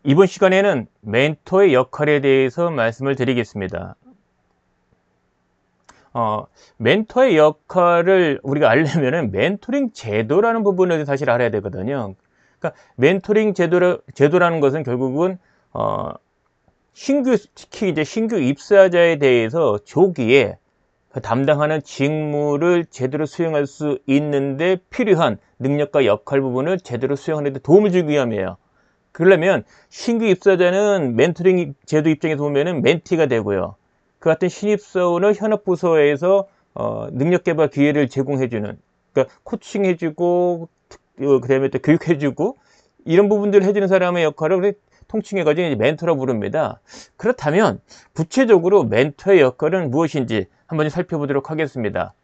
이번 시간에는 멘토의 역할에 대해서 말씀을 드리겠습니다. 멘토의 역할을 우리가 알려면은 멘토링 제도라는 부분을 사실 알아야 되거든요. 그러니까 멘토링 제도라는 것은 결국은 특히 이제 신규 입사자에 대해서 조기에 그 담당하는 직무를 제대로 수행할 수 있는데 필요한 능력과 역할 부분을 제대로 수행하는 데 도움을 주기 위함이에요. 그러려면 신규 입사자는 멘토링 제도 입장에서 보면은 멘티가 되고요. 그 같은 신입사원을 현업부서에서 능력 개발 기회를 제공해주는, 그러니까 코칭해주고, 그다음에 또 교육해주고, 이런 부분들을 해주는 사람의 역할을 우리 통칭해가지고 이제 멘토라고 부릅니다. 그렇다면 구체적으로 멘토의 역할은 무엇인지 한번 살펴보도록 하겠습니다.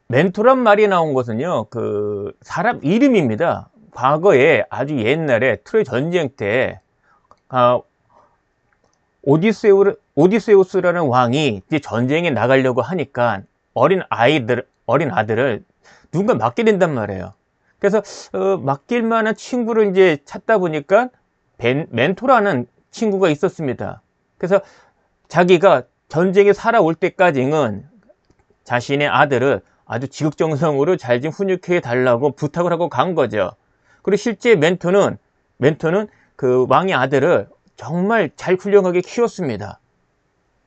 멘토란 말이 나온 것은요, 그 사람 이름입니다. 과거에 아주 옛날에 트로이 전쟁 때 아, 오디세우스라는 왕이 이제 전쟁에 나가려고 하니까 어린 아들을 누군가 맡게 된단 말이에요. 그래서 맡길 만한 친구를 이제 찾다 보니까 멘토라는 친구가 있었습니다. 그래서 자기가 전쟁에 살아올 때까지는 자신의 아들을 아주 지극정성으로 잘 좀 훈육해 달라고 부탁을 하고 간 거죠. 그리고 실제 멘토는 그 왕의 아들을 정말 잘 훌륭하게 키웠습니다.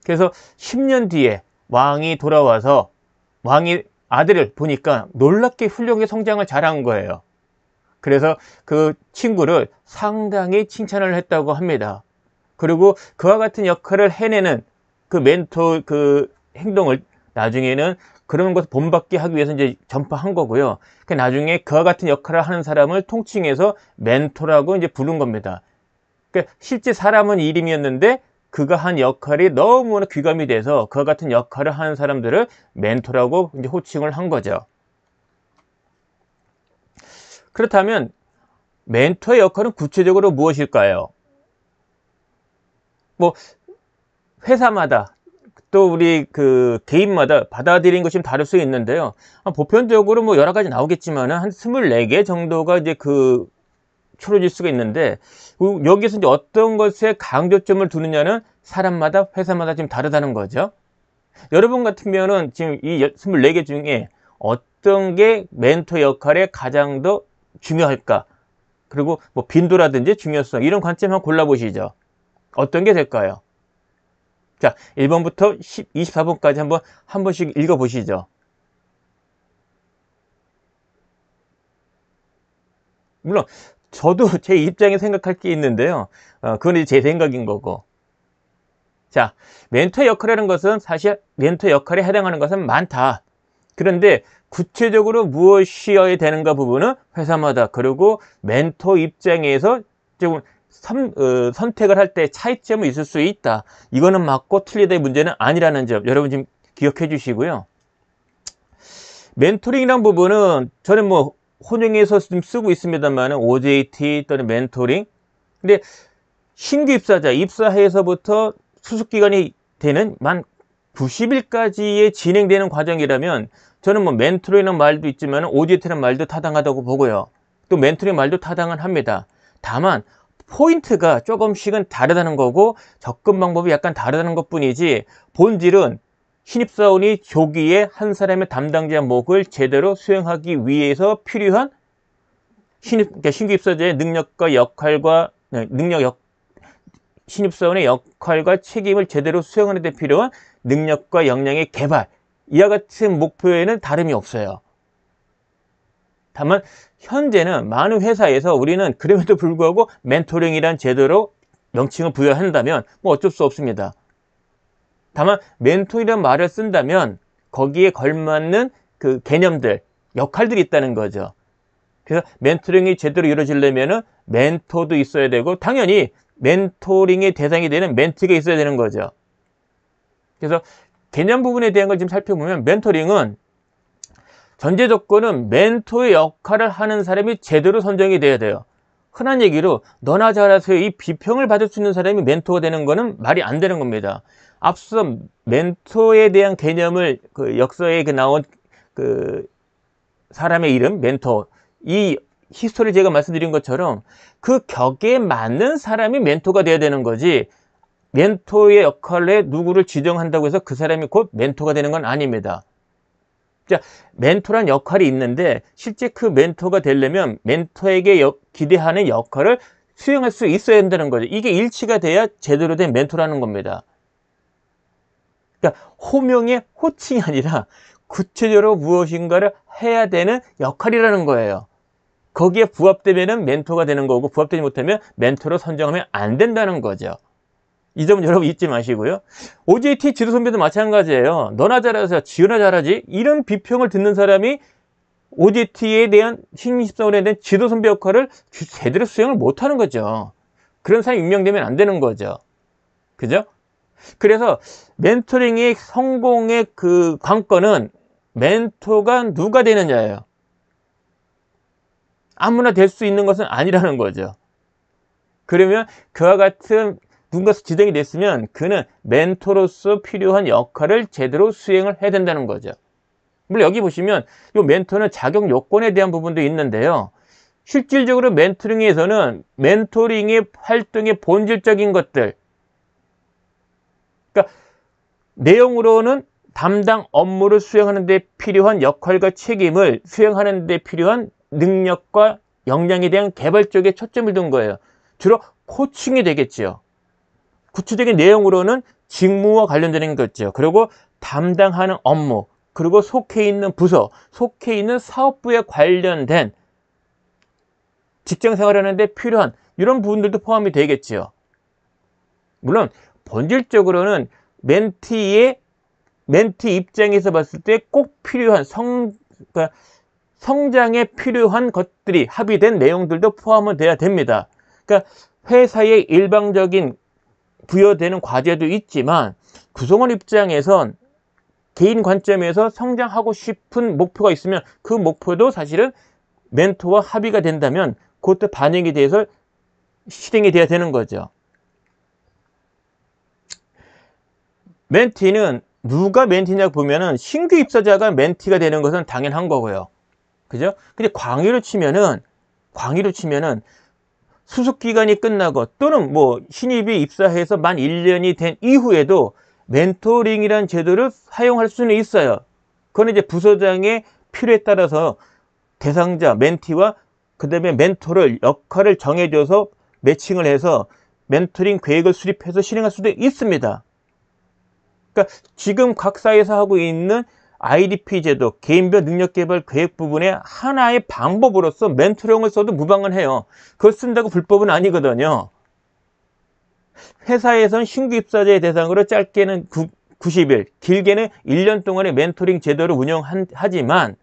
그래서 10년 뒤에 왕이 돌아와서 왕이 아들을 보니까 놀랍게 훌륭하게 성장을 잘한 거예요. 그래서 그 친구를 상당히 칭찬을 했다고 합니다. 그리고 그와 같은 역할을 해내는 그 멘토 그 행동을 나중에는 그런 것을 본받게 하기 위해서 이제 전파한 거고요. 그 나중에 그와 같은 역할을 하는 사람을 통칭해서 멘토라고 이제 부른 겁니다. 그러니까 실제 사람은 이름이었는데 그가 한 역할이 너무나 귀감이 돼서 그와 같은 역할을 하는 사람들을 멘토라고 이제 호칭을 한 거죠. 그렇다면 멘토의 역할은 구체적으로 무엇일까요? 뭐 회사마다 또 우리 그 개인마다 받아들이는 것이 좀 다를 수 있는데요. 보편적으로 뭐 여러 가지 나오겠지만은 한 24개 정도가 이제 그 추려질 수가 있는데 여기서 이제 어떤 것에 강조점을 두느냐는 사람마다 회사마다 좀 다르다는 거죠. 여러분 같으면은 지금 이 24개 중에 어떤 게 멘토 역할에 가장 더 중요할까? 그리고 뭐 빈도라든지 중요성 이런 관점 한번 골라보시죠. 어떤 게 될까요? 자, 1번부터 24번까지 한 번씩 읽어보시죠. 물론 저도 제 입장에 생각할 게 있는데요. 그건 이제 제 생각인 거고. 자, 멘토 역할이라는 것은 사실 멘토 역할에 해당하는 것은 많다. 그런데 구체적으로 무엇이어야 되는가 부분은 회사마다 그리고 멘토 입장에서 좀 선택을 할 때 차이점이 있을 수 있다. 이거는 맞고 틀리다의 문제는 아니라는 점 여러분 좀 기억해 주시고요. 멘토링이란 부분은 저는 뭐 혼용해서 좀 쓰고 있습니다만 OJT 또는 멘토링. 근데 신규 입사자 입사해서부터 수습기간이 되는 만 90일까지의 진행되는 과정이라면 저는 뭐 멘토링이라는 말도 있지만 OJT라는 말도 타당하다고 보고요. 또 멘토링 말도 타당은 합니다. 다만 포인트가 조금씩은 다르다는 거고 접근 방법이 약간 다르다는 것 뿐이지 본질은 신입사원이 조기에 한 사람의 담당자 몫을 제대로 수행하기 위해서 필요한 그러니까 신규 입사자의 능력과 역할과 신입사원의 역할과 책임을 제대로 수행하는 데 필요한 능력과 역량의 개발 이와 같은 목표에는 다름이 없어요. 다만 현재는 많은 회사에서 우리는 그럼에도 불구하고 멘토링이란 제도로 명칭을 부여한다면 뭐 어쩔 수 없습니다. 다만 멘토링이라는 말을 쓴다면 거기에 걸맞는 그 개념들, 역할들이 있다는 거죠. 그래서 멘토링이 제대로 이루어지려면 멘토도 있어야 되고 당연히 멘토링의 대상이 되는 멘티가 있어야 되는 거죠. 그래서 개념 부분에 대한 걸 좀 살펴보면 멘토링은 전제 조건은 멘토의 역할을 하는 사람이 제대로 선정이 돼야 돼요. 흔한 얘기로 너나 잘하세요 이 비평을 받을 수 있는 사람이 멘토가 되는 거는 말이 안 되는 겁니다. 앞서 멘토에 대한 개념을 그 역사에 나온 그 사람의 이름 멘토, 이 히스토리 제가 말씀드린 것처럼 그 격에 맞는 사람이 멘토가 돼야 되는 거지, 멘토의 역할에 누구를 지정한다고 해서 그 사람이 곧 멘토가 되는 건 아닙니다. 자, 멘토란 역할이 있는데 실제 그 멘토가 되려면 멘토에게 기대하는 역할을 수행할 수 있어야 된다는 거죠. 이게 일치가 돼야 제대로 된 멘토라는 겁니다. 그러니까 호명의 호칭이 아니라 구체적으로 무엇인가를 해야 되는 역할이라는 거예요. 거기에 부합되면 멘토가 되는 거고, 부합되지 못하면 멘토로 선정하면 안 된다는 거죠. 이 점은 여러분 잊지 마시고요. OJT 지도 선배도 마찬가지예요. 너나 잘해서 지우나 잘하지, 이런 비평을 듣는 사람이 OJT에 대한 신입사원에 대한 지도 선배 역할을 제대로 수행을 못하는 거죠. 그런 사람이 임명되면 안 되는 거죠. 그죠? 그래서 멘토링의 성공의 그 관건은 멘토가 누가 되느냐예요. 아무나 될 수 있는 것은 아니라는 거죠. 그러면 그와 같은 누군가 지정이 됐으면 그는 멘토로서 필요한 역할을 제대로 수행을 해야 된다는 거죠. 물론 여기 보시면 이 멘토는 자격 요건에 대한 부분도 있는데요. 실질적으로 멘토링에서는 멘토링의 활동의 본질적인 것들, 그러니까 내용으로는 담당 업무를 수행하는 데 필요한 역할과 책임을 수행하는 데 필요한 능력과 역량에 대한 개발 쪽에 초점을 둔 거예요. 주로 코칭이 되겠지요. 구체적인 내용으로는 직무와 관련되는 거죠. 그리고 담당하는 업무, 그리고 속해 있는 부서, 속해 있는 사업부에 관련된 직장 생활하는 데 필요한 이런 부분들도 포함이 되겠지요. 물론 본질적으로는 멘티 입장에서 봤을 때 꼭 필요한 그러니까 성장에 필요한 것들이 합의된 내용들도 포함은 돼야 됩니다. 그러니까 회사의 일방적인 부여되는 과제도 있지만 구성원 입장에선 개인 관점에서 성장하고 싶은 목표가 있으면 그 목표도 사실은 멘토와 합의가 된다면 그것도 반영이 돼서 실행이 돼야 되는 거죠. 멘티는 누가 멘티냐고 보면은 신규 입사자가 멘티가 되는 것은 당연한 거고요. 그죠? 근데 광의로 치면은 수습 기간이 끝나고 또는 뭐 신입이 입사해서 만 1년이 된 이후에도 멘토링이라는 제도를 사용할 수는 있어요. 그건 이제 부서장의 필요에 따라서 대상자, 멘티와 그 다음에 멘토를 역할을 정해줘서 매칭을 해서 멘토링 계획을 수립해서 실행할 수도 있습니다. 그러니까 지금 각 사에서 하고 있는 IDP 제도, 개인별 능력개발 계획 부분의 하나의 방법으로서 멘토링을 써도 무방은 해요. 그걸 쓴다고 불법은 아니거든요. 회사에서는 신규 입사자의 대상으로 짧게는 90일, 길게는 1년 동안의 멘토링 제도를 운영하지만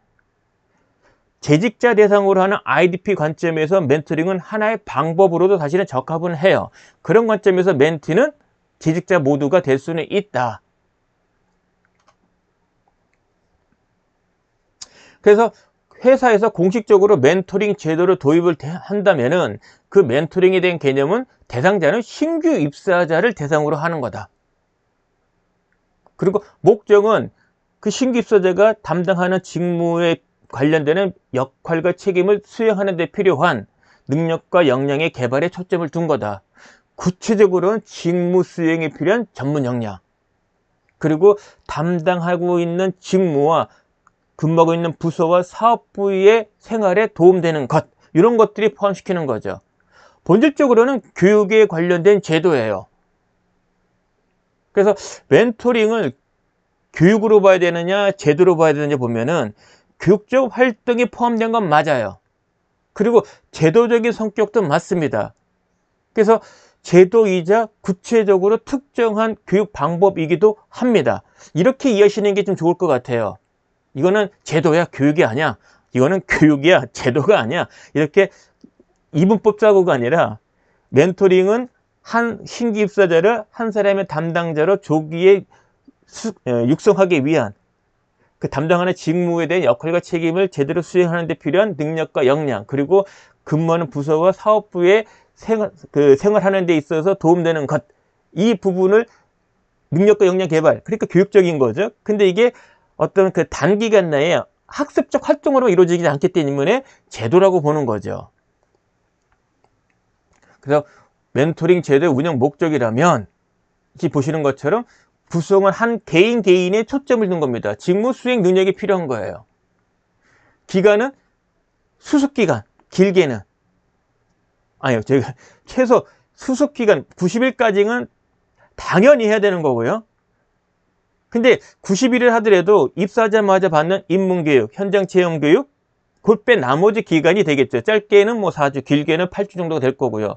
재직자 대상으로 하는 IDP 관점에서 멘토링은 하나의 방법으로도 사실은 적합은 해요. 그런 관점에서 멘티는 재직자 모두가 될 수는 있다. 그래서 회사에서 공식적으로 멘토링 제도를 도입을 한다면은 그 멘토링에 대한 개념은 대상자는 신규 입사자를 대상으로 하는 거다. 그리고 목적은 그 신규 입사자가 담당하는 직무에 관련되는 역할과 책임을 수행하는 데 필요한 능력과 역량의 개발에 초점을 둔 거다. 구체적으로는 직무 수행에 필요한 전문 역량, 그리고 담당하고 있는 직무와 근무하고 있는 부서와 사업부의 생활에 도움되는 것, 이런 것들이 포함시키는 거죠. 본질적으로는 교육에 관련된 제도예요. 그래서 멘토링을 교육으로 봐야 되느냐 제도로 봐야 되느냐 보면은 교육적 활동이 포함된 건 맞아요. 그리고 제도적인 성격도 맞습니다. 그래서 제도이자 구체적으로 특정한 교육 방법이기도 합니다. 이렇게 이해하시는 게 좀 좋을 것 같아요. 이거는 제도야 교육이 아니야, 이거는 교육이야 제도가 아니야, 이렇게 이분법 자고가 아니라 멘토링은 한 신규 입사자를 한 사람의 담당자로 조기에 육성하기 위한 그 담당하는 직무에 대한 역할과 책임을 제대로 수행하는 데 필요한 능력과 역량, 그리고 근무하는 부서와 사업부의 생활하는 데 있어서 도움되는 것, 이 부분을 능력과 역량 개발, 그러니까 교육적인 거죠. 근데 이게 어떤 그 단기간 내에 학습적 활동으로 이루어지지 않기 때문에 제도라고 보는 거죠. 그래서 멘토링 제도의 운영 목적이라면 이렇게 보시는 것처럼 구성을 한 개인 개인에 초점을 둔 겁니다. 직무 수행 능력이 필요한 거예요. 기간은 수습기간, 길게는 아니요, 제가 최소 수습기간 90일까지는 당연히 해야 되는 거고요. 근데 90일을 하더라도 입사하자마자 받는 입문교육, 현장 체험교육, 그때 나머지 기간이 되겠죠. 짧게는 뭐 4주, 길게는 8주 정도가 될 거고요.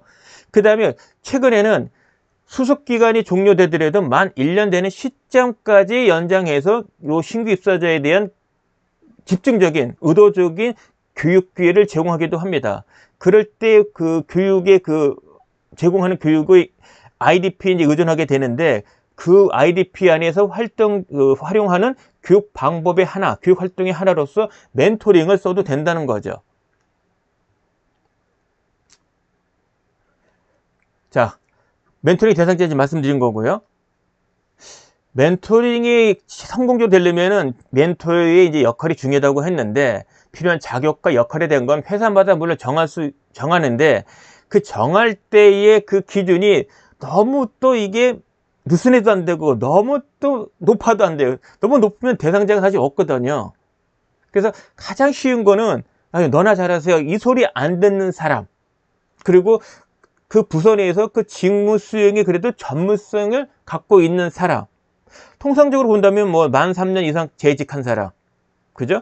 그 다음에 최근에는 수습기간이 종료되더라도 만 1년 되는 시점까지 연장해서 요 신규 입사자에 대한 집중적인, 의도적인 교육 기회를 제공하기도 합니다. 그럴 때 그 교육의 제공하는 교육의 IDP에 의존하게 되는데 그 IDP 안에서 활용하는 교육 방법의 하나, 교육 활동의 하나로서 멘토링을 써도 된다는 거죠. 자, 멘토링 대상자 지금 말씀드린 거고요. 멘토링이 성공적으로 되려면은 멘토의 이제 역할이 중요하다고 했는데 필요한 자격과 역할에 대한 건 회사마다 물론 정하는데 그 정할 때의 그 기준이 너무 또 이게 느슨해도 안 되고 너무 또 높아도 안 돼요. 너무 높으면 대상자가 사실 없거든요. 그래서 가장 쉬운 거는 너나 잘하세요. 이 소리 안 듣는 사람. 그리고 그 부서 내에서 그 직무 수행에 그래도 전문성을 갖고 있는 사람. 통상적으로 본다면 뭐 만 3년 이상 재직한 사람. 그죠?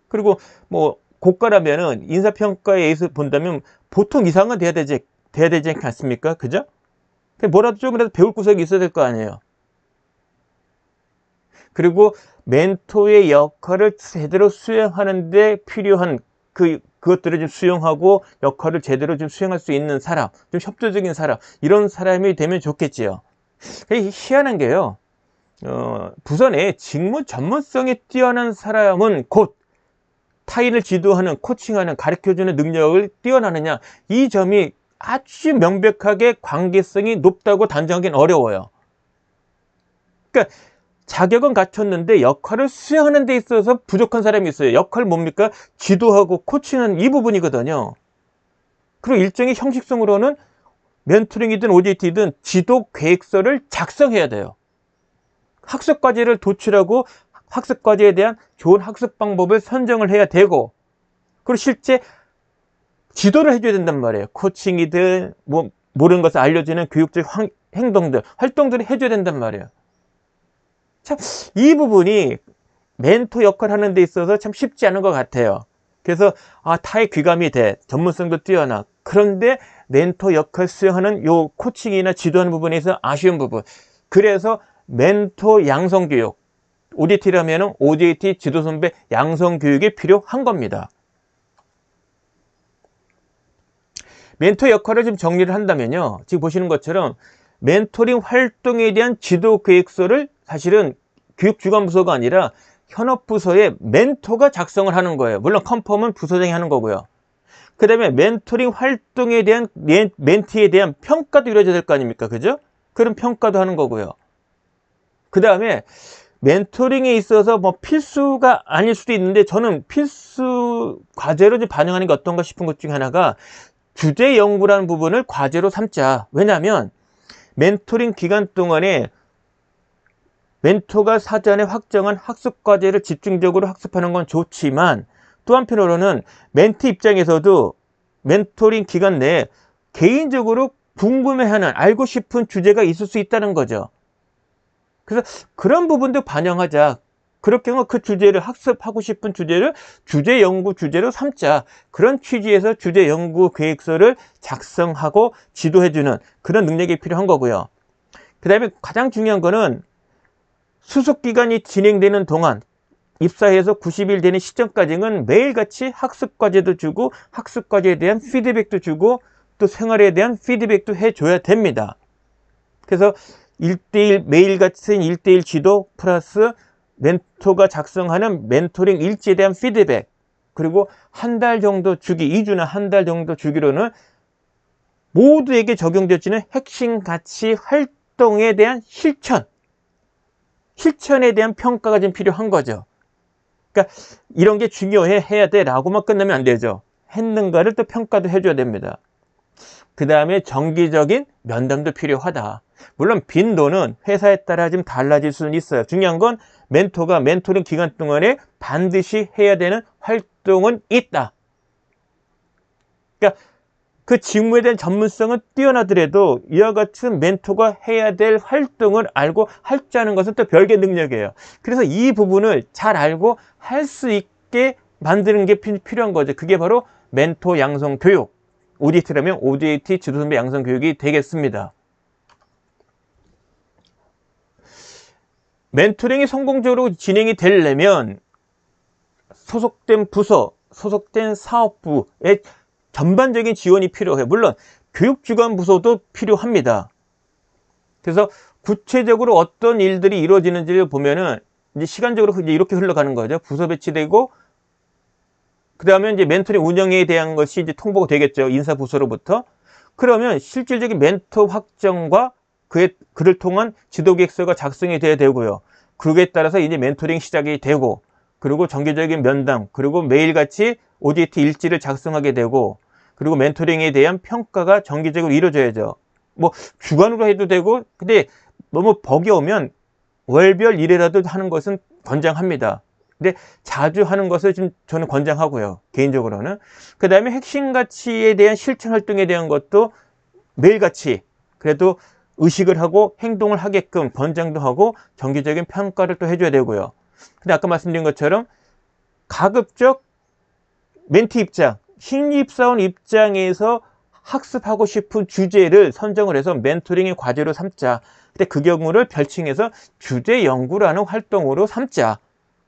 그리고 뭐 고과라면은 인사평가에 서 본다면 보통 이상은 돼야 되지 않습니까? 그죠? 뭐라도 조금이라도 배울 구석이 있어야 될 거 아니에요. 그리고 멘토의 역할을 제대로 수행하는 데 필요한 그것들을 좀 수용하고 역할을 제대로 좀 수행할 수 있는 사람, 좀 협조적인 사람, 이런 사람이 되면 좋겠지요. 희한한 게요. 부서 내에 직무 전문성이 뛰어난 사람은 곧 타인을 지도하는, 코칭하는, 가르쳐주는 능력을 뛰어나느냐, 이 점이 아주 명백하게 관계성이 높다고 단정하기는 어려워요. 그러니까 자격은 갖췄는데 역할을 수행하는 데 있어서 부족한 사람이 있어요. 역할 뭡니까? 지도하고 코칭은 이 부분이거든요. 그리고 일정의 형식성으로는 멘토링이든 OJT든 지도 계획서를 작성해야 돼요. 학습과제를 도출하고 학습과제에 대한 좋은 학습 방법을 선정을 해야 되고, 그리고 실제 지도를 해줘야 된단 말이에요. 코칭이든 뭐 모르는 것을 알려주는 교육적 행동들, 활동들을 해줘야 된단 말이에요. 참 이 부분이 멘토 역할을 하는 데 있어서 참 쉽지 않은 것 같아요. 그래서 타의 귀감이 돼, 전문성도 뛰어나. 그런데 멘토 역할 수행하는 요 코칭이나 지도하는 부분에서 아쉬운 부분. 그래서 멘토 양성교육, OJT라면 OJT 지도선배 양성교육이 필요한 겁니다. 멘토 역할을 좀 정리를 한다면요, 지금 보시는 것처럼 멘토링 활동에 대한 지도 계획서를 사실은 교육주관부서가 아니라 현업부서의 멘토가 작성을 하는 거예요. 물론 컨펌은 부서장이 하는 거고요. 그 다음에 멘토링 활동에 대한 멘티에 대한 평가도 이루어져야 될 거 아닙니까? 그죠? 그런 평가도 하는 거고요. 그 다음에 멘토링에 있어서 뭐 필수가 아닐 수도 있는데 저는 필수 과제로 좀 반영하는 게 어떤가 싶은 것 중에 하나가 주제 연구라는 부분을 과제로 삼자. 왜냐하면 멘토링 기간 동안에 멘토가 사전에 확정한 학습 과제를 집중적으로 학습하는 건 좋지만 또 한편으로는 멘티 입장에서도 멘토링 기간 내에 개인적으로 궁금해하는, 알고 싶은 주제가 있을 수 있다는 거죠. 그래서 그런 부분도 반영하자. 그렇게 하면 그 주제를, 학습하고 싶은 주제를 주제 연구 주제로 삼자. 그런 취지에서 주제 연구 계획서를 작성하고 지도해주는 그런 능력이 필요한 거고요. 그 다음에 가장 중요한 거는 수습기간이 진행되는 동안, 입사해서 90일 되는 시점까지는 매일같이 학습과제도 주고 학습과제에 대한 피드백도 주고 또 생활에 대한 피드백도 해줘야 됩니다. 그래서 1대1, 매일 같은 1대1 지도 플러스 멘토가 작성하는 멘토링 일지에 대한 피드백, 그리고 한 달 정도 주기, 2주나 한 달 정도 주기로는 모두에게 적용되어지는 핵심 가치 활동에 대한 실천, 실천에 대한 평가가 좀 필요한 거죠. 그러니까 이런 게 중요해, 해야 돼 라고만 끝나면 안 되죠. 했는가를 또 평가도 해줘야 됩니다. 그 다음에 정기적인 면담도 필요하다. 물론 빈도는 회사에 따라 좀 달라질 수는 있어요. 중요한 건 멘토가 멘토링 기간 동안에 반드시 해야 되는 활동은 있다. 그러니까 그 직무에 대한 전문성은 뛰어나더라도 이와 같은 멘토가 해야 될 활동을 알고 할 줄 아는 것은 또 별개의 능력이에요. 그래서 이 부분을 잘 알고 할 수 있게 만드는 게 필요한 거죠. 그게 바로 멘토 양성 교육. OJT라면 OJT 지도선배 양성 교육이 되겠습니다. 멘토링이 성공적으로 진행이 되려면 소속된 부서, 소속된 사업부의 전반적인 지원이 필요해요. 물론 교육주관 부서도 필요합니다. 그래서 구체적으로 어떤 일들이 이루어지는지를 보면은 이제 시간적으로 이제 이렇게 흘러가는 거죠. 부서 배치되고 그 다음에 이제 멘토링 운영에 대한 것이 이제 통보가 되겠죠. 인사부서로부터. 그러면 실질적인 멘토 확정과 그를 통한 지도계획서가 작성이 돼야 되고요. 그에 따라서 이제 멘토링 시작이 되고, 그리고 정기적인 면담, 그리고 매일같이 OJT 일지를 작성하게 되고, 그리고 멘토링에 대한 평가가 정기적으로 이루어져야죠. 뭐 주간으로 해도 되고, 근데 너무 버거우면 월별 1회라도 하는 것은 권장합니다. 근데 자주 하는 것을 좀 저는 권장하고요. 개인적으로는. 그 다음에 핵심 가치에 대한 실천 활동에 대한 것도 매일같이 그래도 의식을 하고 행동을 하게끔 권장도 하고 정기적인 평가를 또 해줘야 되고요. 근데 아까 말씀드린 것처럼 가급적 멘티 입장, 신입사원 입장에서 학습하고 싶은 주제를 선정을 해서 멘토링의 과제로 삼자. 근데 그 경우를 별칭해서 주제 연구라는 활동으로 삼자.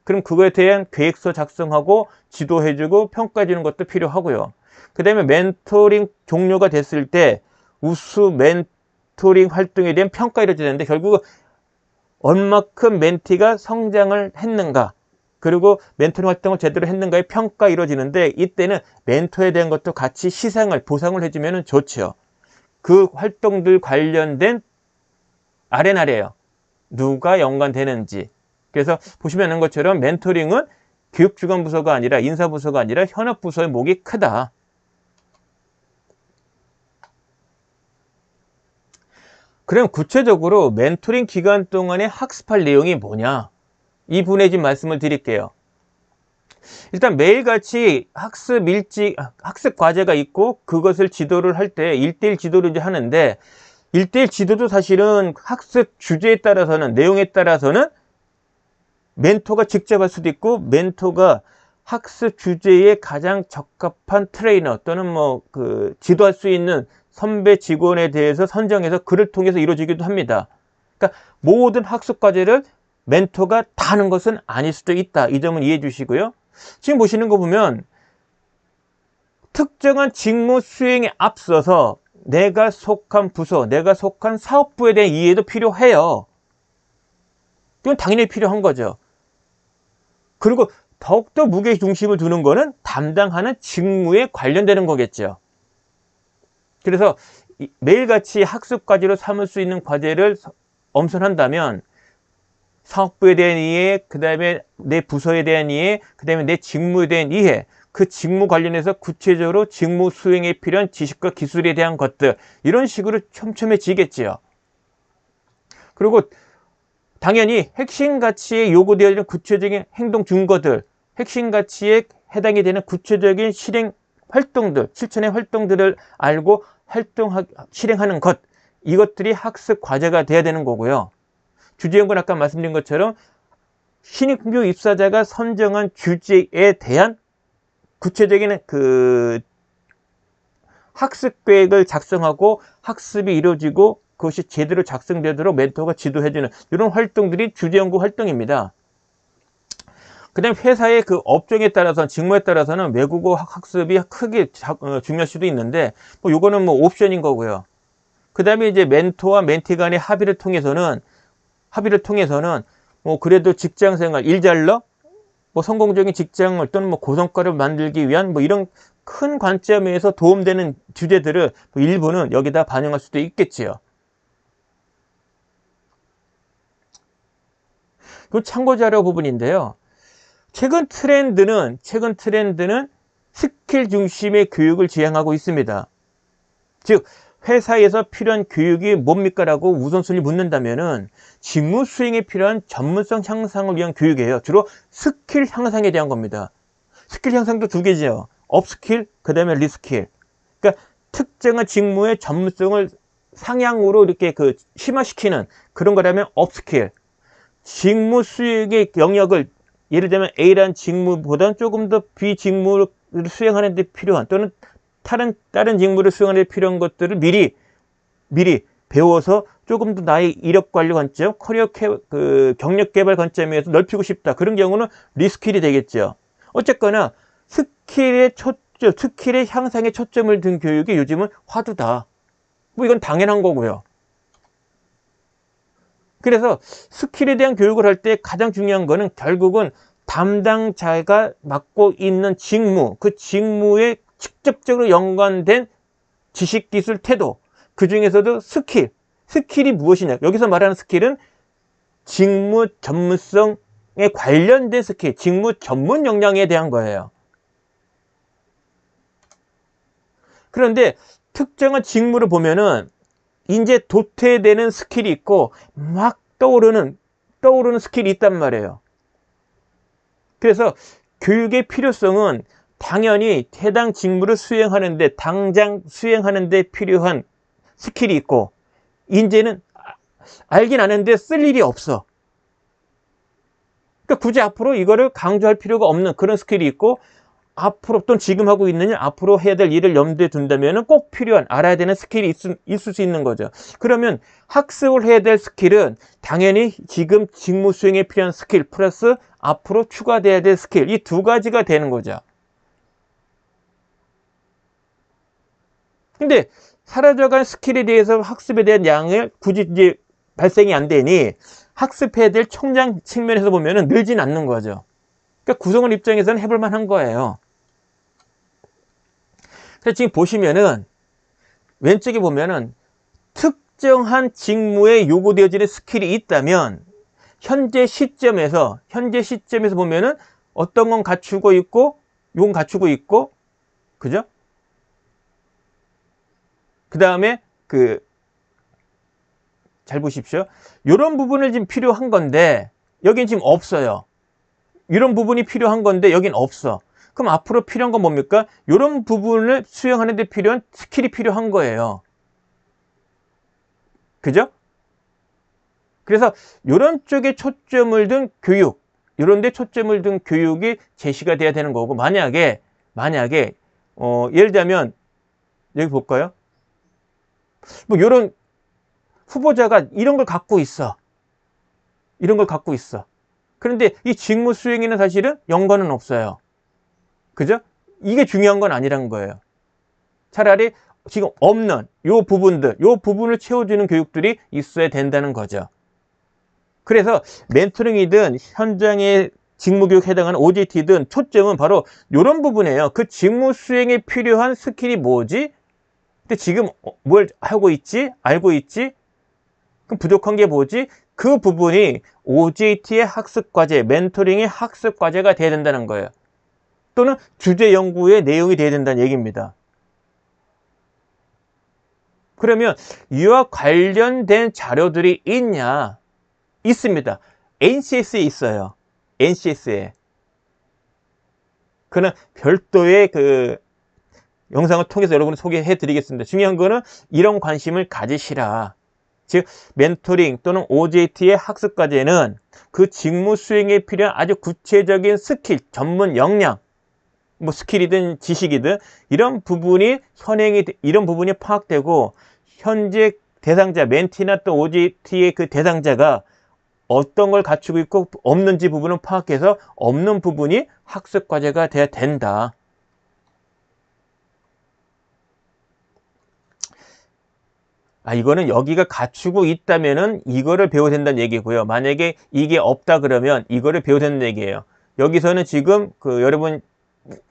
그럼 그거에 대한 계획서 작성하고 지도해주고 평가해주는 것도 필요하고요. 그 다음에 멘토링 종료가 됐을 때 우수 멘토링 활동에 대한 평가 이루어져야 되는데 결국 얼마큼 멘티가 성장을 했는가, 그리고 멘토링 활동을 제대로 했는가의 평가 이루어지는데 이때는 멘토에 대한 것도 같이 시상을 보상을 해주면 좋죠. 그 활동들 관련된 R&R이에요. 누가 연관되는지. 그래서 보시면 아는 것처럼 멘토링은 교육주관부서가 아니라 인사부서가 아니라 현업부서의 몫이 크다. 그럼 구체적으로 멘토링 기간 동안에 학습할 내용이 뭐냐? 이 부분에 지금 말씀을 드릴게요. 일단 매일같이 학습 과제가 있고 그것을 지도를 할 때 1대1 지도를 이제 하는데 1대1 지도도 사실은 학습 주제에 따라서는, 내용에 따라서는 멘토가 직접 할 수도 있고 멘토가 학습 주제에 가장 적합한 트레이너 또는 지도할 수 있는 선배 직원에 대해서 선정해서 그를 통해서 이루어지기도 합니다. 그러니까 모든 학습 과제를 멘토가 다 하는 것은 아닐 수도 있다. 이 점은 이해해 주시고요. 지금 보시는 거 보면 특정한 직무 수행에 앞서서 내가 속한 부서, 내가 속한 사업부에 대한 이해도 필요해요. 이건 당연히 필요한 거죠. 그리고 더욱더 무게 중심을 두는 거는 담당하는 직무에 관련되는 거겠죠. 그래서 매일같이 학습 과제로 삼을 수 있는 과제를 엄선한다면 사업부에 대한 이해, 그 다음에 내 부서에 대한 이해, 그 다음에 내 직무에 대한 이해, 그 직무 관련해서 구체적으로 직무 수행에 필요한 지식과 기술에 대한 것들, 이런 식으로 촘촘해지겠지요. 그리고 당연히 핵심 가치에 요구되어지는 구체적인 행동 증거들, 핵심 가치에 해당이 되는 구체적인 실행 활동들, 실천의 활동들을 알고 실행하는 것, 이것들이 학습 과제가 돼야 되는 거고요. 주제연구는 아까 말씀드린 것처럼 신입교 입사자가 선정한 주제에 대한 구체적인 학습 계획을 작성하고 학습이 이루어지고 그것이 제대로 작성되도록 멘토가 지도해주는 이런 활동들이 주제연구 활동입니다. 그 다음에 회사의 그 업종에 따라서, 직무에 따라서는 외국어 학습이 크게 중요할 수도 있는데, 요거는 옵션인 거고요. 그 다음에 이제 멘토와 멘티 간의 합의를 통해서는 그래도 직장 생활, 일 잘러, 성공적인 직장을 또는 고성과를 만들기 위한 이런 큰 관점에서 도움되는 주제들을 일부는 여기다 반영할 수도 있겠지요. 그 참고 자료 부분인데요. 최근 트렌드는 스킬 중심의 교육을 지향하고 있습니다. 즉 회사에서 필요한 교육이 뭡니까? 라고 우선순위 묻는다면은 직무 수행에 필요한 전문성 향상을 위한 교육이에요. 주로 스킬 향상에 대한 겁니다. 스킬 향상도 두 개죠. 업스킬, 그 다음에 리스킬. 그러니까 특정한 직무의 전문성을 상향으로 이렇게 심화시키는 그런 거라면 업스킬. 직무 수행의 영역을 예를 들면 A라는 직무보다는 조금 더 B 직무를 수행하는 데 필요한 또는 다른 직무를 수행하는 데 필요한 것들을 미리 배워서 조금 더 나의 이력 관리 관점, 경력 개발 관점에서 넓히고 싶다. 그런 경우는 리스킬이 되겠죠. 어쨌거나 스킬의 향상에 초점을 둔 교육이 요즘은 화두다. 뭐 이건 당연한 거고요. 그래서 스킬에 대한 교육을 할 때 가장 중요한 거는 결국은 담당자가 맡고 있는 직무, 그 직무에 직접적으로 연관된 지식, 기술, 태도, 그 중에서도 스킬이 무엇이냐. 여기서 말하는 스킬은 직무 전문성에 관련된 스킬, 직무 전문 역량에 대한 거예요. 그런데 특정한 직무를 보면은 이제 도태되는 스킬이 있고 막 떠오르는 스킬이 있단 말이에요. 그래서 교육의 필요성은 당연히 해당 직무를 당장 수행하는 데 필요한 스킬이 있고 이제는 알긴 아는데 쓸 일이 없어. 그러니까 굳이 앞으로 이거를 강조할 필요가 없는 그런 스킬이 있고 앞으로 또는 지금 하고 있는 일, 앞으로 해야 될 일을 염두에 둔다면 꼭 필요한 알아야 되는 스킬이 있을 수 있는 거죠. 그러면 학습을 해야 될 스킬은 당연히 지금 직무 수행에 필요한 스킬 플러스 앞으로 추가돼야 될 스킬, 이 두 가지가 되는 거죠. 근데 사라져간 스킬에 대해서 학습에 대한 양을 굳이 이제 발생이 안 되니 학습해야 될 총량 측면에서 보면은 늘진 않는 거죠. 그러니까 구성원 입장에서는 해볼 만한 거예요. 그래서 지금 보시면은 왼쪽에 보면은 특정한 직무에 요구되어지는 스킬이 있다면 현재 시점에서 보면은 어떤 건 갖추고 있고 요건 갖추고 있고 그죠? 그 다음에 잘 보십시오. 이런 부분을 지금 필요한 건데 여긴 지금 없어요. 이런 부분이 필요한 건데 여긴 없어. 그럼 앞으로 필요한 건 뭡니까? 이런 부분을 수행하는 데 필요한 스킬이 필요한 거예요. 그죠? 그래서 이런 쪽에 초점을 둔 교육, 이런 데 초점을 둔 교육이 제시가 돼야 되는 거고 만약에 예를 들면 여기 볼까요? 뭐 이런 후보자가 이런 걸 갖고 있어. 그런데 이 직무 수행에는 사실은 연관은 없어요. 그죠? 이게 중요한 건 아니란 거예요. 차라리 지금 없는 요 부분을 채워주는 교육들이 있어야 된다는 거죠. 그래서 멘토링이든 현장의 직무교육에 해당하는 OJT든 초점은 바로 이런 부분이에요. 그 직무 수행에 필요한 스킬이 뭐지? 근데 지금 뭘 하고 있지? 알고 있지? 그럼 부족한 게 뭐지? 그 부분이 OJT의 학습과제, 멘토링의 학습과제가 돼야 된다는 거예요. 또는 주제 연구의 내용이 돼야 된다는 얘기입니다. 그러면 이와 관련된 자료들이 있냐? 있습니다. NCS에 있어요. NCS에. 그는 별도의 영상을 통해서 여러분을 소개해 드리겠습니다. 중요한 거는 이런 관심을 가지시라. 즉 멘토링 또는 OJT의 학습과제는 그 직무 수행에 필요한 아주 구체적인 스킬, 전문 역량, 뭐 스킬이든 지식이든 이런 부분이 파악되고 현재 대상자, 멘티나 또 OJT의 그 대상자가 어떤 걸 갖추고 있고 없는지 부분을 파악해서 없는 부분이 학습과제가 돼야 된다. 이거는 여기가 갖추고 있다면은 이거를 배워야 된다는 얘기고요. 만약에 이게 없다 그러면 이거를 배워야 된다는 얘기예요. 여기서는 지금 여러분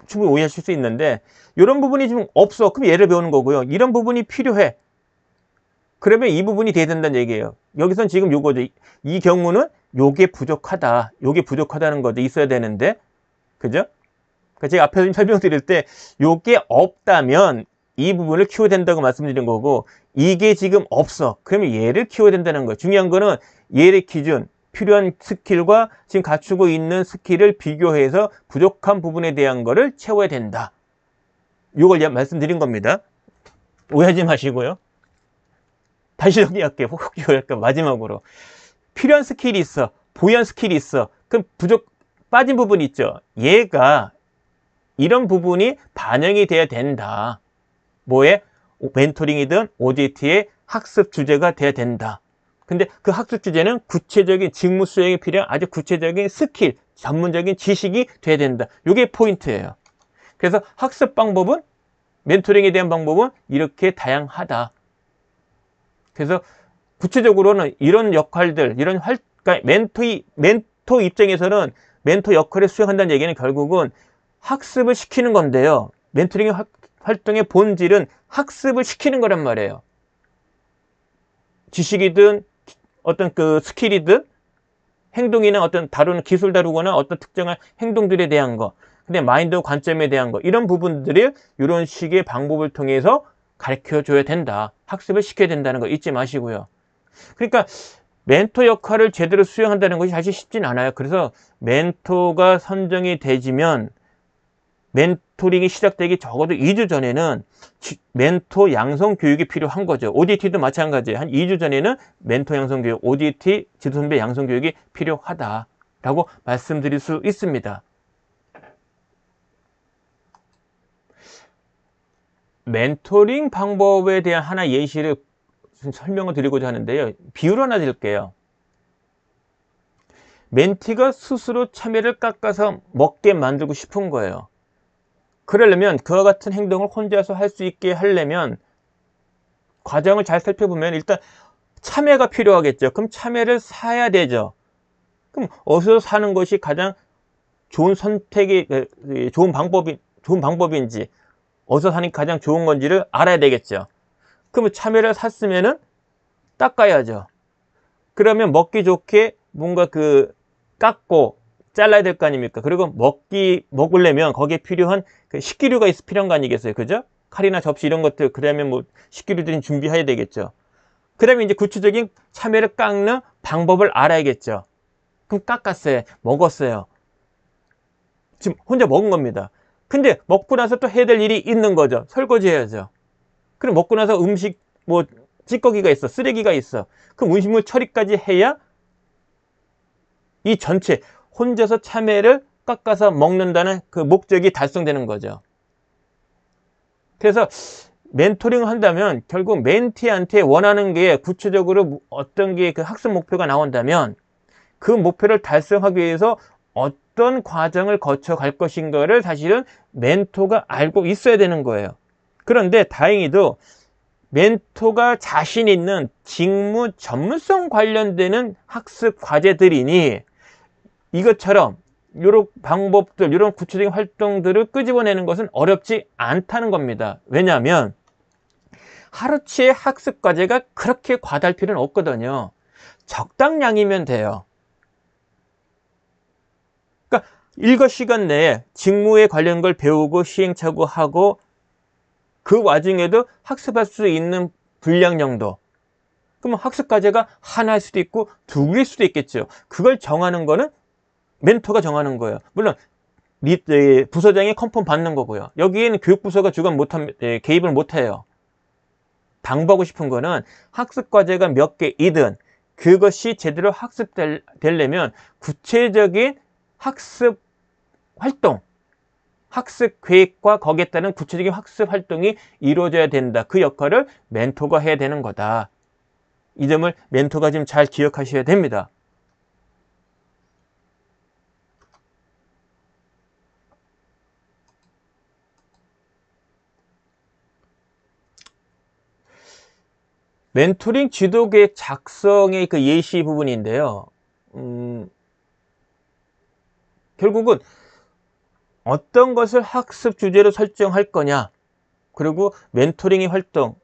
충분히 오해하실 수 있는데 이런 부분이 지금 없어. 그럼 얘를 배우는 거고요. 이런 부분이 필요해. 그러면 이 부분이 돼야 된다는 얘기예요. 여기선 지금 요거죠. 이 경우는 요게 부족하다. 요게 부족하다는 것도 있어야 되는데, 그죠? 그러니까 제가 앞에서 설명드릴 때 요게 없다면 이 부분을 키워야 된다고 말씀드린 거고, 이게 지금 없어. 그러면 얘를 키워야 된다는 거예요. 중요한 거는 얘의 기준, 필요한 스킬과 지금 갖추고 있는 스킬을 비교해서 부족한 부분에 대한 거를 채워야 된다. 요걸 말씀드린 겁니다. 오해하지 마시고요. 다시 정리할게요. 혹시 마지막으로. 필요한 스킬이 있어. 보유한 스킬이 있어. 그럼 빠진 부분이 있죠. 얘가 이런 부분이 반영이 돼야 된다. 뭐에? 멘토링이든 OJT의 학습 주제가 돼야 된다. 근데 그 학습 주제는 구체적인 직무 수행에 필요한 아주 구체적인 스킬, 전문적인 지식이 돼야 된다. 이게 포인트예요. 그래서 학습 방법은, 멘토링에 대한 방법은 이렇게 다양하다. 그래서 구체적으로는 이런 역할들, 그러니까 멘토 입장에서는 멘토 역할을 수행한다는 얘기는 결국은 학습을 시키는 건데요. 멘토링의 활동의 본질은 학습을 시키는 거란 말이에요. 지식이든 어떤 그 스킬이든 행동이나 어떤 다루는 기술 다루거나 어떤 특정한 행동들에 대한 거, 근데 마인드 관점에 대한 거, 이런 부분들을 이런 식의 방법을 통해서 가르쳐 줘야 된다. 학습을 시켜야 된다는 거 잊지 마시고요. 그러니까 멘토 역할을 제대로 수행한다는 것이 사실 쉽진 않아요. 그래서 멘토가 선정이 되지면 멘토링이 시작되기 적어도 2주 전에는 멘토 양성 교육이 필요한 거죠. OJT도 마찬가지예요. 한 2주 전에는 멘토 양성 교육, OJT 지도선배 양성 교육이 필요하다라고 말씀드릴 수 있습니다. 멘토링 방법에 대한 하나 예시를 설명을 드리고자 하는데요. 비유를 하나 드릴게요. 멘티가 스스로 참외를 깎아서 먹게 만들고 싶은 거예요. 그러려면 그와 같은 행동을 혼자서 할 수 있게 하려면 과정을 잘 살펴보면 일단 참외가 필요하겠죠. 그럼 참외를 사야 되죠. 그럼 어디서 사는 것이 가장 좋은 선택이, 좋은 방법인지, 어디서 사는 게 가장 좋은 건지를 알아야 되겠죠. 그러면 참외를 샀으면은 닦아야죠. 그러면 먹기 좋게 뭔가 깎고 잘라야 될 거 아닙니까? 그리고 먹으려면 거기에 필요한 식기류가 필요한 거 아니겠어요? 그죠? 칼이나 접시 이런 것들, 그러면 뭐 식기류들은 준비해야 되겠죠. 그 다음에 이제 구체적인 참외를 깎는 방법을 알아야겠죠. 그럼 깎았어요. 먹었어요. 지금 혼자 먹은 겁니다. 근데 먹고 나서 또 해야 될 일이 있는 거죠. 설거지 해야죠. 그럼 먹고 나서 음식, 뭐, 찌꺼기가 있어. 쓰레기가 있어. 그럼 음식물 처리까지 해야 이 전체, 혼자서 참외를 깎아서 먹는다는 그 목적이 달성되는 거죠. 그래서 멘토링을 한다면 결국 멘티한테 원하는 게 구체적으로 어떤 게 그 학습 목표가 나온다면 그 목표를 달성하기 위해서 어떤 과정을 거쳐 갈 것인가를 사실은 멘토가 알고 있어야 되는 거예요. 그런데 다행히도 멘토가 자신 있는 직무 전문성 관련되는 학습 과제들이니 이것처럼 이런 방법들, 이런 구체적인 활동들을 끄집어내는 것은 어렵지 않다는 겁니다. 왜냐하면 하루치의 학습 과제가 그렇게 과다할 필요는 없거든요. 적당량이면 돼요. 그러니까 일과 시간 내에 직무에 관련 걸 배우고 시행착오하고 그 와중에도 학습할 수 있는 분량 정도. 그러면 학습 과제가 하나일 수도 있고 두 개일 수도 있겠죠. 그걸 정하는 거는 멘토가 정하는 거예요. 물론 부서장이 컨펌 받는 거고요. 여기에는 교육부서가 개입을 못해요. 당부하고 싶은 거는 학습 과제가 몇 개이든 그것이 제대로 학습되려면 구체적인 학습 활동, 학습 계획과 거기에 따른 구체적인 학습 활동이 이루어져야 된다. 그 역할을 멘토가 해야 되는 거다. 이 점을 멘토가 좀 잘 기억하셔야 됩니다. 멘토링 지도계획 작성의 그 예시 부분인데요. 결국은 어떤 것을 학습 주제로 설정할 거냐, 그리고 멘토링의 활동,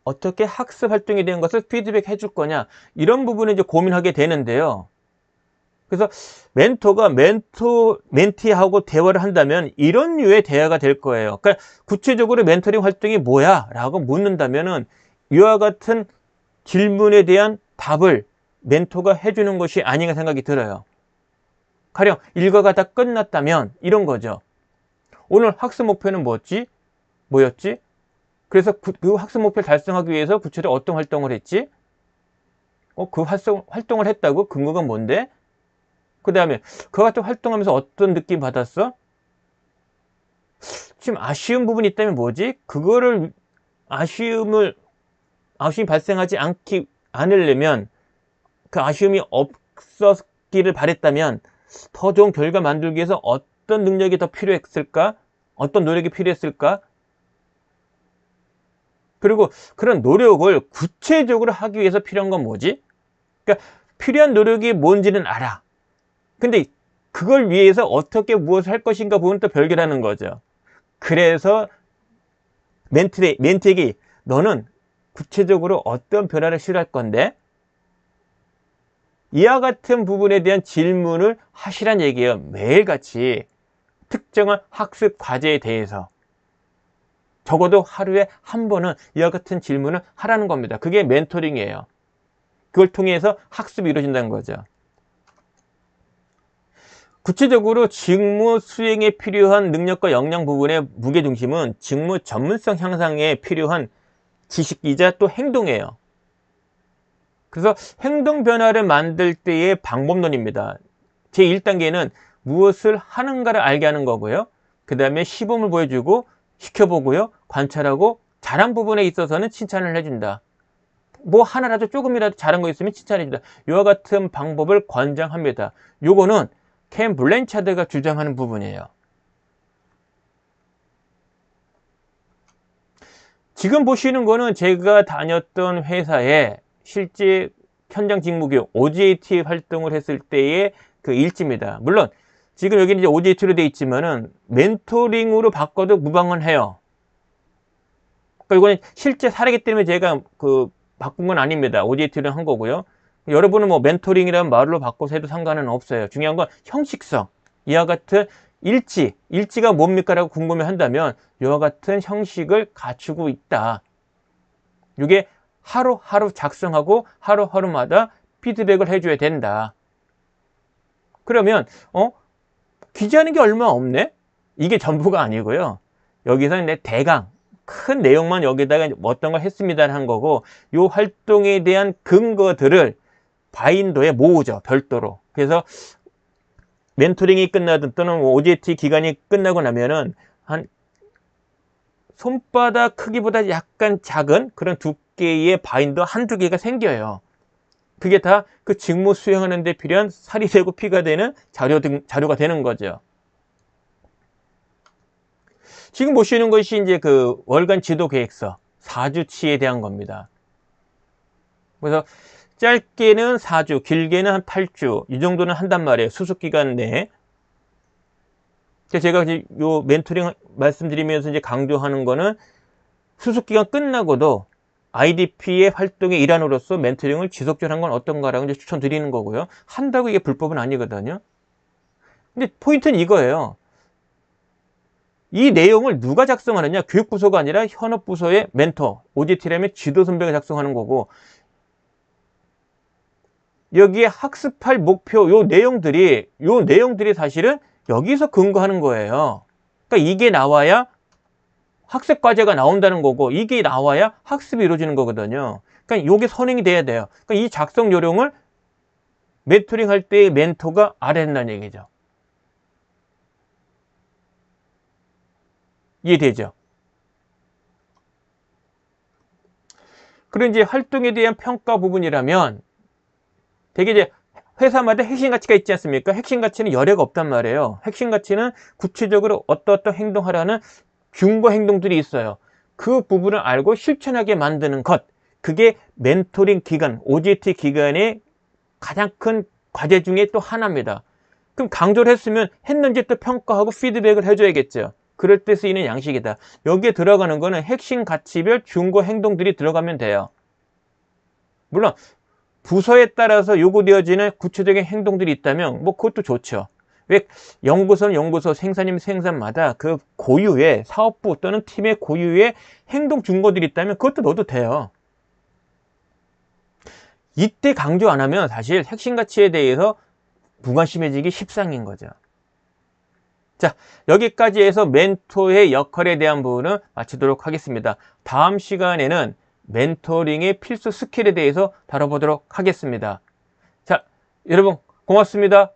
어떻게 학습 활동에 대한 것을 피드백 해줄 거냐, 이런 부분을 이제 고민하게 되는데요. 그래서 멘토가 멘티하고 대화를 한다면 이런 류의 대화가 될 거예요. 그러니까 구체적으로 멘토링 활동이 뭐야? 라고 묻는다면은 이와 같은 질문에 대한 답을 멘토가 해주는 것이 아닌가 생각이 들어요. 가령 일과가 다 끝났다면 이런 거죠. 오늘 학습 목표는 뭐였지? 그래서 그 학습 목표를 달성하기 위해서 구체적으로 어떤 활동을 했지? 그 활동을 했다고? 근거가 뭔데? 그 다음에 그와 같은 활동하면서 어떤 느낌 받았어? 지금 아쉬운 부분이 있다면 뭐지? 그거를 아쉬움이 발생하지 않으려면 그 아쉬움이 없었기를 바랬다면 더 좋은 결과 만들기 위해서 어떤 능력이 더 필요했을까? 어떤 노력이 필요했을까? 그리고 그런 노력을 구체적으로 하기 위해서 필요한 건 뭐지? 그러니까 필요한 노력이 뭔지는 알아. 근데 그걸 위해서 어떻게 무엇을 할 것인가 부분은 또 별개라는 거죠. 그래서 멘티에게 너는 구체적으로 어떤 변화를 시도할 건데? 이와 같은 부분에 대한 질문을 하시란 얘기예요. 매일같이 특정한 학습 과제에 대해서 적어도 하루에 한 번은 이와 같은 질문을 하라는 겁니다. 그게 멘토링이에요. 그걸 통해서 학습이 이루어진다는 거죠. 구체적으로 직무 수행에 필요한 능력과 역량 부분의 무게중심은 직무 전문성 향상에 필요한 지식이자 또 행동이에요. 그래서 행동 변화를 만들 때의 방법론입니다. 제1단계는 무엇을 하는가를 알게 하는 거고요. 그 다음에 시범을 보여주고 시켜보고요. 관찰하고 잘한 부분에 있어서는 칭찬을 해준다. 뭐 하나라도 조금이라도 잘한 거 있으면 칭찬해준다. 이와 같은 방법을 권장합니다. 요거는 켄 블랜차드가 주장하는 부분이에요. 지금 보시는 거는 제가 다녔던 회사에 실제 현장 직무 교육 OJT 활동을 했을 때의 그 일지입니다. 물론 지금 여기는 이제 OJT로 되어 있지만은 멘토링으로 바꿔도 무방은 해요. 그러니까 이거는 실제 사례이기 때문에 제가 바꾼 건 아닙니다. OJT로 한 거고요. 여러분은 뭐 멘토링이라는 말로 바꿔서 해도 상관은 없어요. 중요한 건 형식성. 이와 같은 일지가 뭡니까? 라고 궁금해 한다면 이와 같은 형식을 갖추고 있다. 이게 하루하루 작성하고 하루하루마다 피드백을 해줘야 된다. 그러면 기재하는 게 얼마 없네? 이게 전부가 아니고요. 여기서 내 대강 큰 내용만 여기다가 어떤 걸 했습니다 한 거고, 이 활동에 대한 근거들을 바인더에 모으죠. 별도로. 그래서 멘토링이 끝나든 또는 OJT 기간이 끝나고 나면은 한 손바닥 크기보다 약간 작은 그런 두께의 바인더 한두 개가 생겨요. 그게 다 그 직무 수행하는 데 필요한 살이 되고 피가 되는 자료가 되는 거죠. 지금 보시는 것이 이제 그 월간 지도 계획서 4주치에 대한 겁니다. 그래서 짧게는 4주, 길게는 한 8주, 이 정도는 한단 말이에요. 수습 기간 내에. 제가 이제 요 멘토링 말씀드리면서 이제 강조하는 거는 수습 기간 끝나고도 IDP의 활동의 일환으로서 멘토링을 지속적으로 한 건 어떤가라고 이제 추천드리는 거고요. 한다고 이게 불법은 아니거든요. 근데 포인트는 이거예요. 이 내용을 누가 작성하느냐? 교육부서가 아니라 현업부서의 멘토, OJT라면 지도선배가 작성하는 거고, 여기에 학습할 목표, 요 내용들이 사실은 여기서 근거하는 거예요. 그러니까 이게 나와야 학습 과제가 나온다는 거고, 이게 나와야 학습이 이루어지는 거거든요. 그러니까 이게 선행이 돼야 돼요. 그러니까 이 작성 요령을 멘토링 할 때 멘토가 알아야 된다는 얘기죠. 이해되죠? 그리고 이제 활동에 대한 평가 부분이라면 되게 이제 회사마다 핵심 가치가 있지 않습니까? 핵심 가치는 열애가 없단 말이에요. 핵심 가치는 구체적으로 어떤 행동하라는 균과 행동들이 있어요. 그 부분을 알고 실천하게 만드는 것. 그게 멘토링 기간, OJT 기간의 가장 큰 과제 중에 또 하나입니다. 그럼 강조를 했으면 했는지 또 평가하고 피드백을 해줘야겠죠. 그럴 때 쓰이는 양식이다. 여기에 들어가는 거는 핵심 가치별 균과 행동들이 들어가면 돼요. 물론 부서에 따라서 요구되어지는 구체적인 행동들이 있다면 뭐 그것도 좋죠. 왜 연구소는 연구소, 생산이면 생산마다 그 고유의 사업부 또는 팀의 고유의 행동 증거들이 있다면 그것도 넣어도 돼요. 이때 강조 안 하면 사실 핵심 가치에 대해서 무관심해지기 십상인 거죠. 자, 여기까지 해서 멘토의 역할에 대한 부분을 마치도록 하겠습니다. 다음 시간에는 멘토링의 필수 스킬에 대해서 다뤄보도록 하겠습니다. 자, 여러분 고맙습니다.